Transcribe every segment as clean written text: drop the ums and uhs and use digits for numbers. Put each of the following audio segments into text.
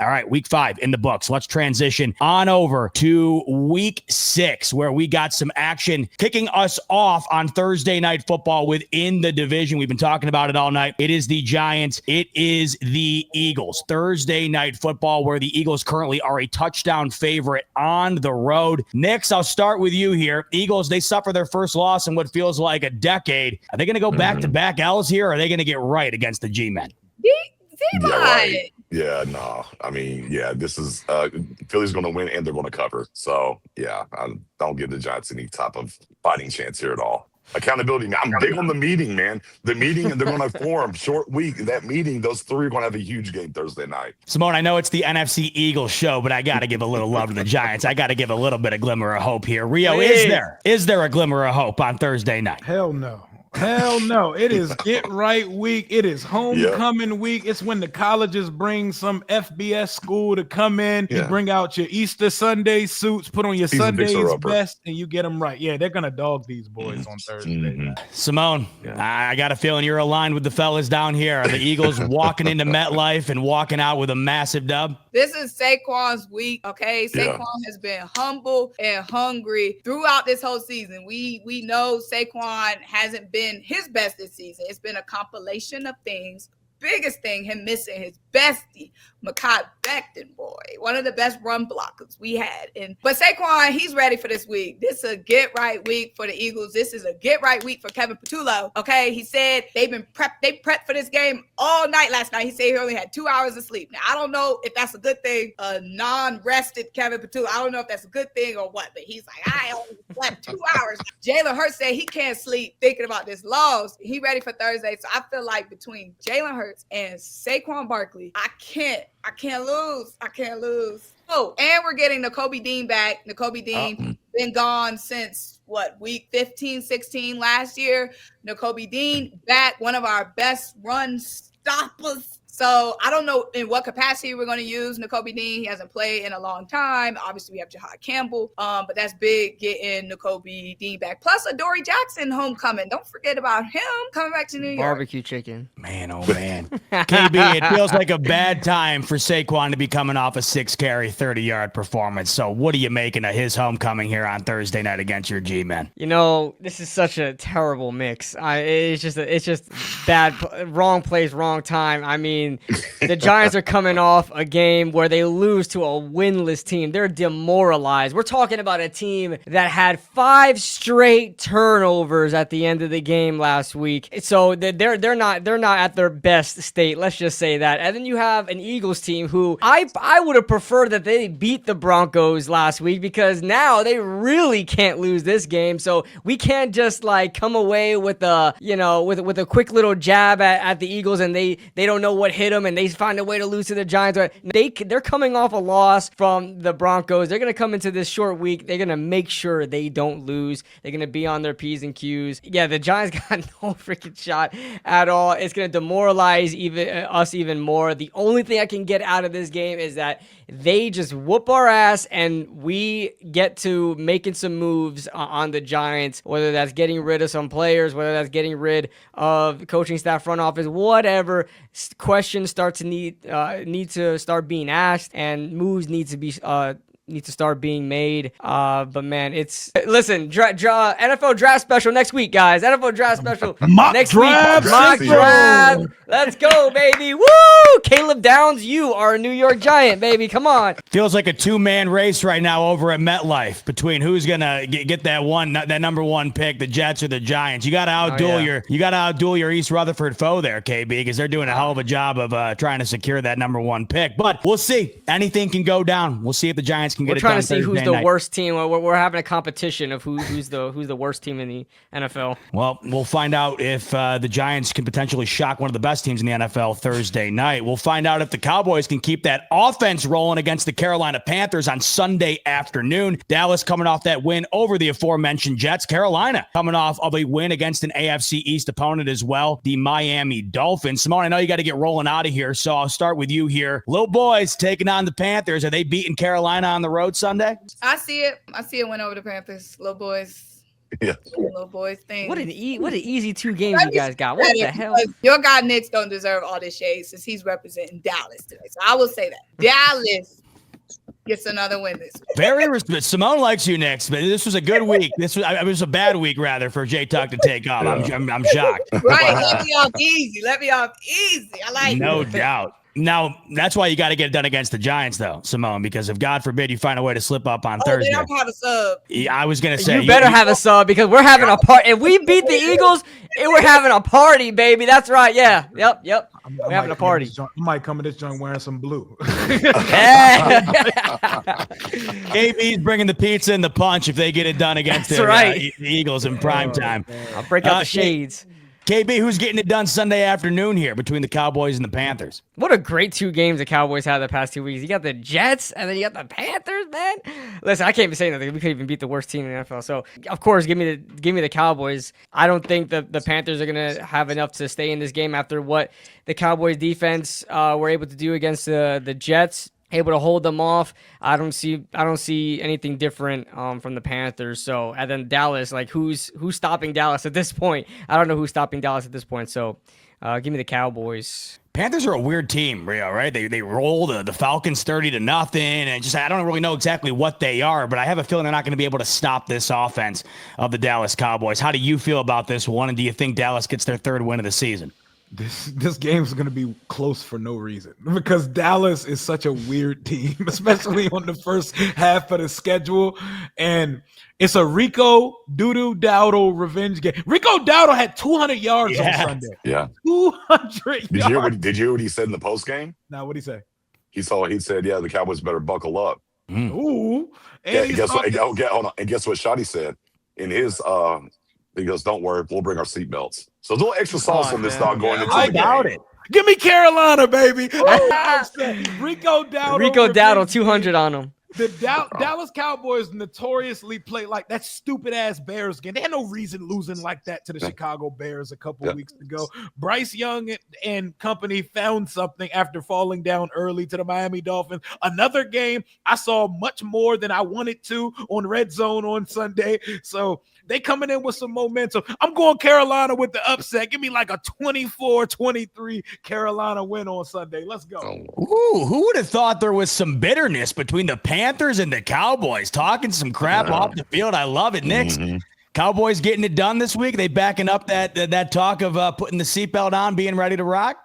All right, week 5 in the books. Let's transition on over to week 6, where we got some action kicking us off on Thursday night football within the division. We've been talking about it all night. It is the Giants. It is the Eagles. Thursday night football, where the Eagles currently are a touchdown favorite on the road. Nix, I'll start with you here. Eagles, they suffer their first loss in what feels like a decade. Are they going to go back-to-back L's here, or are they going to get right against the G-men? Yeah, right. Yeah, no. I mean, yeah, this is Philly's going to win and they're going to cover. So, yeah, I don't give the Giants any type of fighting chance here at all. Accountability. Man, I'm big on the meeting, man. The meeting, and they're going to form short week. That meeting, those three are going to have a huge game Thursday night. Simone, I know it's the NFC Eagles show, but I got to give a little love to the Giants. I got to give a little bit of glimmer of hope here. Rio, is there a glimmer of hope on Thursday night? Hell no. Hell no. It is get right week. It is homecoming week. It's when the colleges bring some FBS school to come in. You bring out your Easter Sunday suits, put on your Sunday's best, and you get them right. Yeah, they're going to dog these boys on Thursday. Simone, I got a feeling you're aligned with the fellas down here. Are the Eagles walking into MetLife and walking out with a massive dub? This is Saquon's week, okay? Saquon has been humble and hungry throughout this whole season. We know Saquon hasn't been his best this season. It's been a compilation of things. Biggest thing, him missing his bestie, Mekhi Becton, boy. One of the best run blockers we had. But Saquon, he's ready for this week. This is a get-right week for the Eagles. This is a get-right week for Kevin Patullo, okay? He said they prepped for this game all night last night. He said he only had 2 hours of sleep. Now, I don't know if that's a good thing, a non-rested Kevin Patullo. I don't know if that's a good thing or what, but he's like, I only slept 2 hours. Jalen Hurts said he can't sleep thinking about this loss. He ready for Thursday. So I feel like between Jalen Hurts and Saquon Barkley, I can't lose. Oh, and we're getting Nakobe Dean back. Nakobe Dean been gone since week 15, 16 last year. Nakobe Dean back, one of our best run stoppers. So I don't know in what capacity we're going to use Nakobe Dean. He hasn't played in a long time. Obviously, we have Jahad Campbell, but that's big getting Nakobe Dean back. Plus, Adoree Jackson homecoming. Don't forget about him coming back to New York. Barbecue chicken. Man, oh man. KB, it feels like a bad time for Saquon to be coming off a 6-carry, 30-yard performance. So what are you making of his homecoming here on Thursday night against your G-men? You know, this is such a terrible mix. It's just bad, wrong place, wrong time. I mean, the Giants are coming off a game where they lose to a winless team. They're demoralized. We're talking about a team that had 5 straight turnovers at the end of the game last week. So they're not at their best state. Let's just say that. And then you have an Eagles team who I would have preferred that they beat the Broncos last week, because now they really can't lose this game. So we can't just like come away with a quick little jab at the Eagles and they don't know what hit them and they find a way to lose to the Giants. They're coming off a loss from the Broncos. They're going to come into this short week. They're going to make sure they don't lose. They're going to be on their P's and Q's. Yeah, the Giants got no freaking shot at all. It's going to demoralize us even more. The only thing I can get out of this game is that they just whoop our ass and we get to making some moves on the Giants, whether that's getting rid of some players, whether that's getting rid of coaching staff, front office, whatever. Questions start to need to start being asked, and moves need to start being made. But man, listen, NFL draft special next week, guys. NFL draft special next week. Mock draft. Let's go, baby. Woo! Caleb Downs, you are a New York Giant, baby. Come on. Feels like a 2-man race right now over at MetLife between who's gonna get that number 1 pick, the Jets or the Giants. You got to outduel your East Rutherford foe there, KB, because they're doing a hell of a job of trying to secure that number 1 pick. But we'll see. Anything can go down. We'll see if the Giants can get it done. We're trying to see who's the worst team. We're having a competition of who's the worst team in the NFL. Well, we'll find out if the Giants can potentially shock one of the best teams in the NFL Thursday night. We'll find out if the Cowboys can keep that offense rolling against the Carolina Panthers on Sunday afternoon. Dallas coming off that win over the aforementioned Jets. Carolina coming off of a win against an AFC East opponent as well, the Miami Dolphins. Simone, I know you got to get rolling out of here, so I'll start with you here. Little boys taking on the Panthers. Are they beating Carolina on the road Sunday? I see it. I see a win over the Panthers. Little boys. Yeah. Little boys thing. What an easy 2 games you guys got. What the hell? Your guy Knicks don't deserve all this shade since he's representing Dallas today. So I will say that Dallas gets another win this week. Very respect. Simone likes you, Knicks, but this was a good week. It was a bad week rather for J Tuck to take off. I'm shocked. Right, let me off easy. I like no it. doubt. Now, that's why you got to get it done against the Giants, though, Simone, because if God forbid you find a way to slip up on Thursday. They don't have a sub. I was going to say. You better have a sub because we're having a party. If we beat the Eagles, we're having a party, baby. That's right. Yeah. Yep. We're having a party. You might come in this joint wearing some blue. KB's bringing the pizza and the punch if they get it done against the Eagles in prime time. I'll break out the shades. KB, who's getting it done Sunday afternoon here between the Cowboys and the Panthers? What a great 2 games the Cowboys had the past 2 weeks. You got the Jets, and then you got the Panthers, man. Listen, I can't even say nothing. We could even beat the worst team in the NFL. So, of course, give me the Cowboys. I don't think the Panthers are going to have enough to stay in this game after what the Cowboys defense were able to do against the Jets. Able to hold them off. I don't see anything different from the Panthers. So, and then Dallas, like who's stopping Dallas at this point? I don't know who's stopping Dallas at this point. So, give me the Cowboys. Panthers are a weird team, Rio, right? They roll the Falcons 30-0, and I don't really know exactly what they are, but I have a feeling they're not going to be able to stop this offense of the Dallas Cowboys. How do you feel about this one? And do you think Dallas gets their 3rd win of the season? This game's going to be close for no reason because Dallas is such a weird team, especially on the first half of the schedule. And it's a Rico Dowdle revenge game. Rico Dowdle had 200 yards on Sunday. Yeah. 200 yards. Did you hear what he said in the post game? Now, what'd he say? He said, yeah, the Cowboys better buckle up. Ooh. And guess what? Hold on. And guess what Shotty said in his he goes, don't worry, we'll bring our seatbelts. So a little extra sauce on this dog going into the game. Give me Carolina, baby. Rico Dowdle, 200 on him. The Dallas Cowboys notoriously play like that stupid ass Bears game. They had no reason losing like that to the Chicago Bears a couple weeks ago. Bryce Young and company found something after falling down early to the Miami Dolphins. Another game I saw much more than I wanted to on Red Zone on Sunday. So they coming in with some momentum. I'm going Carolina with the upset. Give me like a 24-23 Carolina win on Sunday. Let's go. Ooh, who would have thought there was some bitterness between the Panthers and the Cowboys? Talking some crap off the field. I love it, Knicks. Cowboys getting it done this week. They backing up that talk of putting the seatbelt on, being ready to rock?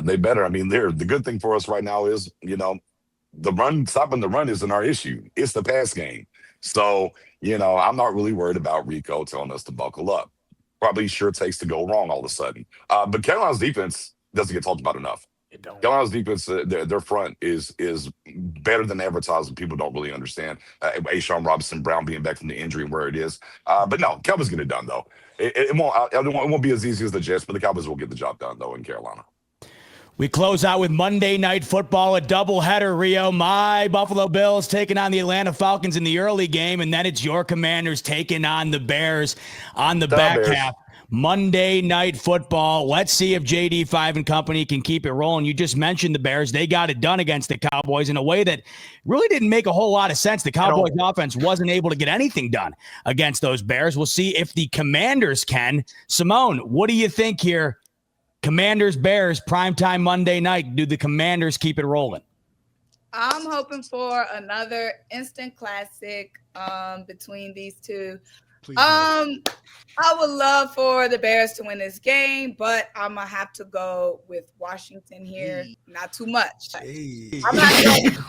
They better. I mean, the good thing for us right now is, stopping the run isn't our issue. It's the pass game. So, I'm not really worried about Rico telling us to buckle up. Probably sure takes to go wrong all of a sudden. But Carolina's defense doesn't get talked about enough. Carolina's defense, their front is better than advertised, and people don't really understand. Ashawn Robinson Brown being back from the injury and where it is. But no, Cowboys get it done, though. It won't be as easy as the Jets, but the Cowboys will get the job done, though, in Carolina. We close out with Monday Night Football, a doubleheader, Rio. My Buffalo Bills taking on the Atlanta Falcons in the early game, and then it's your Commanders taking on the Bears on the back half. Monday Night Football. Let's see if JD5 and company can keep it rolling. You just mentioned the Bears. They got it done against the Cowboys in a way that really didn't make a whole lot of sense. The Cowboys offense wasn't able to get anything done against those Bears. We'll see if the Commanders can. Simone, what do you think here? Commanders, Bears, primetime Monday night. Do the Commanders keep it rolling? I'm hoping for another instant classic between these two. Please I would love for the Bears to win this game, but I'm going to have to go with Washington here. Not too much.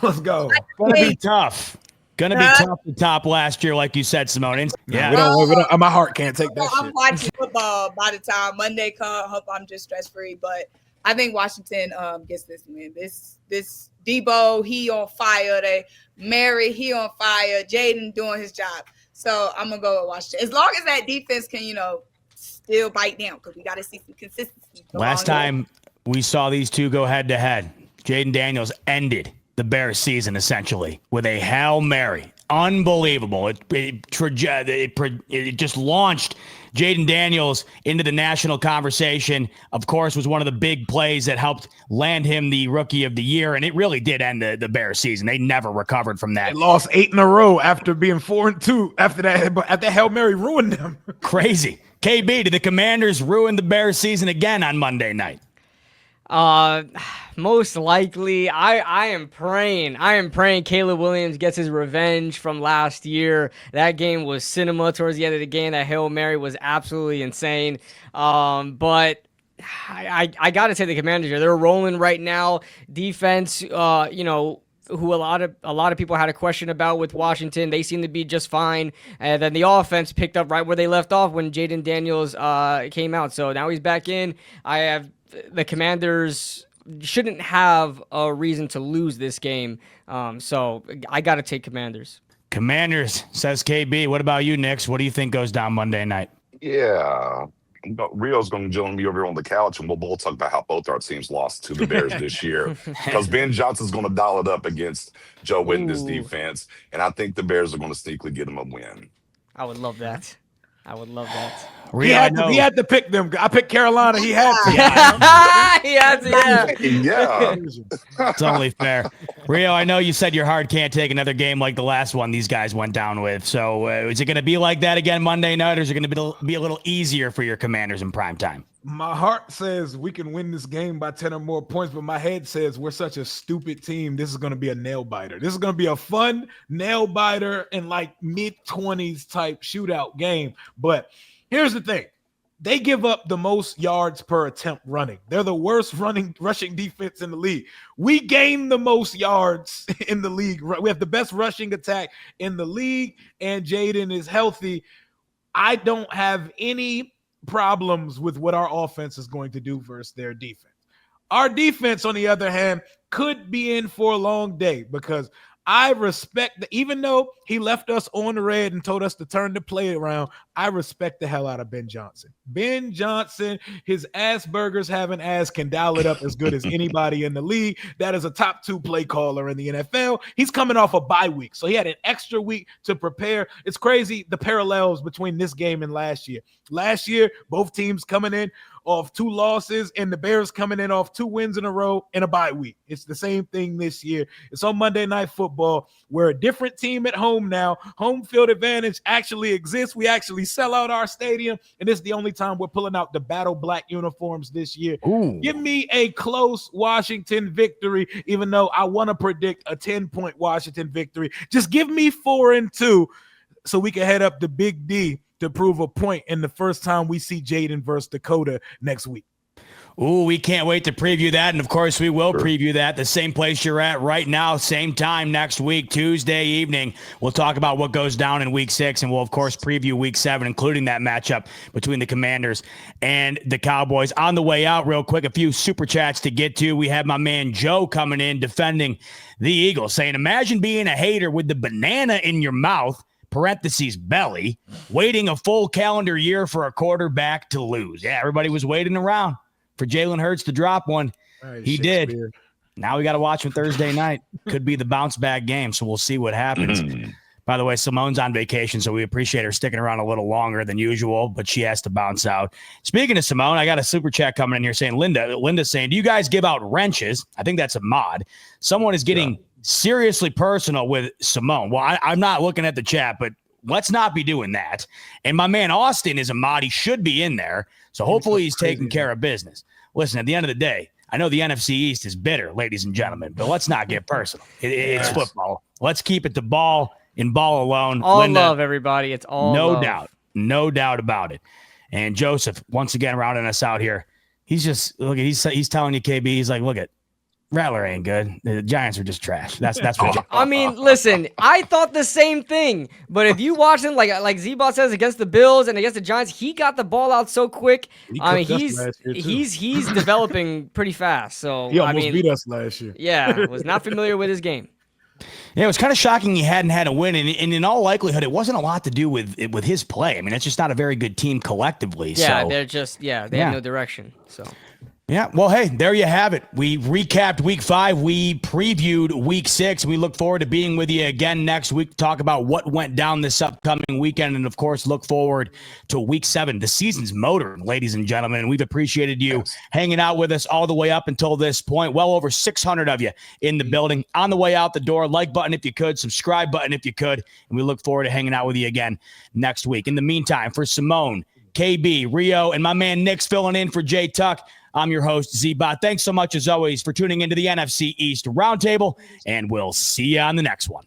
Let's go. Gonna be tough. Gonna be tough to top last year, like you said, Simone. Yeah, we don't, my heart can't take that. I'm watching football by the time Monday comes. Hope I'm just stress free, but I think Washington gets this win. This Debo, he on fire. Mary, he on fire. Jaden doing his job. So I'm gonna go with Washington. As long as that defense can, still bite down, because we got to see some consistency. Last time we saw these two go head to head, Jaden Daniels ended the Bears season essentially with a Hail Mary Unbelievable. It just launched Jaden Daniels into the national conversation. Of course, was one of the big plays that helped land him the Rookie of the Year, and it really did end the Bears season. They never recovered from that. They lost 8 in a row after being 4-2 after that Hail Mary ruined them. Crazy. KB, did the Commanders ruin the Bears season again on Monday night? Most likely. I am praying Caleb Williams gets his revenge from last year. That game was cinema towards the end of the game. That Hail Mary was absolutely insane. But I got to say the Commanders are, they're rolling right now. Defense, who a lot of people had a question about with Washington, they seem to be just fine. And then the offense picked up right where they left off when Jaden Daniels came out. So now he's back in. The Commanders shouldn't have a reason to lose this game. So I got to take Commanders. Commanders, says KB. What about you, Nix? What do you think goes down Monday night? Yeah. Rio's going to join me over on the couch, and we'll both talk about how both our teams lost to the Bears this year. Because Ben Johnson's going to dial it up against Joe Witten's defense, and I think the Bears are going to sneakily get him a win. I would love that. He had to pick them. I picked Carolina. He had to. He had to, Yeah. It's only fair. Rio, I know you said your heart can't take another game like the last one these guys went down with. So is it going to be like that again Monday night, or is it going to be a little easier for your Commanders in prime time? My heart says we can win this game by 10 or more points, but my head says we're such a stupid team. This is going to be a nail biter. This is going to be a fun nail biter and like mid-20s type shootout game. But here's the thing. They give up the most yards per attempt running. They're the worst rushing defense in the league. We gain the most yards in the league. We have the best rushing attack in the league, and Jaden is healthy. I don't have any problems with what our offense is going to do versus their defense. Our defense, on the other hand, could be in for a long day because I respect that. Even though he left us on the red and told us to turn the play around, I respect the hell out of Ben Johnson. Ben Johnson, his Asperger's having ass can dial it up as good as anybody in the league. That is a top 2 play caller in the NFL. He's coming off a bye week, so he had an extra week to prepare. It's crazy the parallels between this game and last year. Last year, both teams coming in off 2 losses, and the Bears coming in off 2 wins in a row in a bye week. It's the same thing this year. It's on Monday Night Football. We're a different team at home now. Home field advantage actually exists. We actually sell out our stadium, and this is the only time we're pulling out the battle black uniforms this year. Ooh. Give me a close Washington victory, even though I want to predict a 10-point Washington victory. Just give me 4-2 so we can head up to Big D to prove a point in the first time we see Jaden versus Dakota next week. Ooh, we can't wait to preview that. And, of course, we will preview that the same place you're at right now, same time next week, Tuesday evening. We'll talk about what goes down in Week 6, and we'll, of course, preview Week 7, including that matchup between the Commanders and the Cowboys. On the way out, real quick, a few super chats to get to. We have my man Joe coming in defending the Eagles, saying, imagine being a hater with the banana in your mouth, parentheses belly, waiting a full calendar year for a quarterback to lose. Yeah, everybody was waiting around for Jalen Hurts to drop one. Right, he did. Now we got to watch him Thursday night. Could be the bounce back game, so we'll see what happens. By the way, Simone's on vacation, so we appreciate her sticking around a little longer than usual, but she has to bounce out. Speaking of Simone, I got a super chat coming in here saying, Linda's saying, do you guys give out wrenches? I think that's a mod. Someone is getting seriously personal with Simone. Well, I'm not looking at the chat, but let's not be doing that. And my man Austin is a mod. He should be in there. So hopefully he's taking care of business. Listen, at the end of the day, I know the NFC East is bitter, ladies and gentlemen, but let's not get personal. It's football. Let's keep it to ball and ball alone. All Linda, love, everybody. It's all love. No doubt about it. And Joseph, once again, rounding us out here. He's just, look, he's telling you, KB, he's like, look at, Rattler ain't good. The Giants are just trash. That's what I mean, listen, I thought the same thing. But if you watch him, like Z-Bot says, against the Bills and against the Giants, he got the ball out so quick. He's developing pretty fast. So he almost beat us last year. Yeah, was not familiar with his game. Yeah, it was kind of shocking he hadn't had a win, and in all likelihood, it wasn't a lot to do with his play. I mean, it's just not a very good team collectively. Yeah, so. they have no direction. So. Yeah, well, hey, there you have it. We recapped week 5. We previewed week 6. We look forward to being with you again next week to talk about what went down this upcoming weekend. And, of course, look forward to week 7. The season's motor, ladies and gentlemen. We've appreciated you hanging out with us all the way up until this point. Well over 600 of you in the building. On the way out the door, like button if you could, subscribe button if you could. And we look forward to hanging out with you again next week. In the meantime, for Simone, KB, Rio, and my man Nick's filling in for Jay Tuck, I'm your host, Z-Bot. Thanks so much, as always, for tuning into the NFC East Roundtable, and we'll see you on the next one.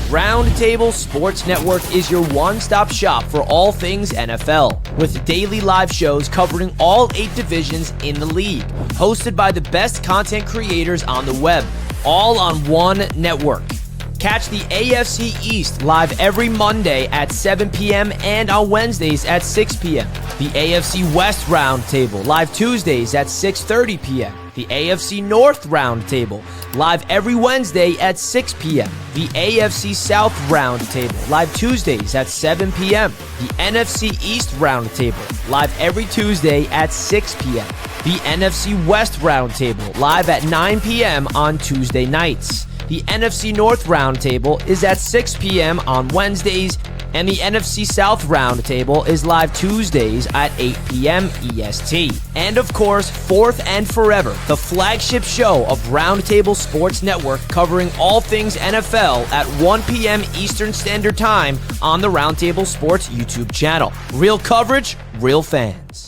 Roundtable Sports Network is your one-stop shop for all things NFL, with daily live shows covering all 8 divisions in the league, hosted by the best content creators on the web, all on one network. Catch the AFC East live every Monday at 7 p.m. and on Wednesdays at 6 p.m. The AFC West Roundtable live Tuesdays at 6:30 p.m. The AFC North Roundtable live every Wednesday at 6 p.m. The AFC South Roundtable live Tuesdays at 7 p.m. The NFC East Roundtable live every Tuesday at 6 p.m. The NFC West Roundtable live at 9 p.m. on Tuesday nights. The NFC North Roundtable is at 6 p.m. on Wednesdays, and the NFC South Roundtable is live Tuesdays at 8 p.m. EST. And of course, fourth and forever, the flagship show of Roundtable Sports Network, covering all things NFL at 1 p.m. Eastern Standard Time on the Roundtable Sports YouTube channel. Real coverage, real fans.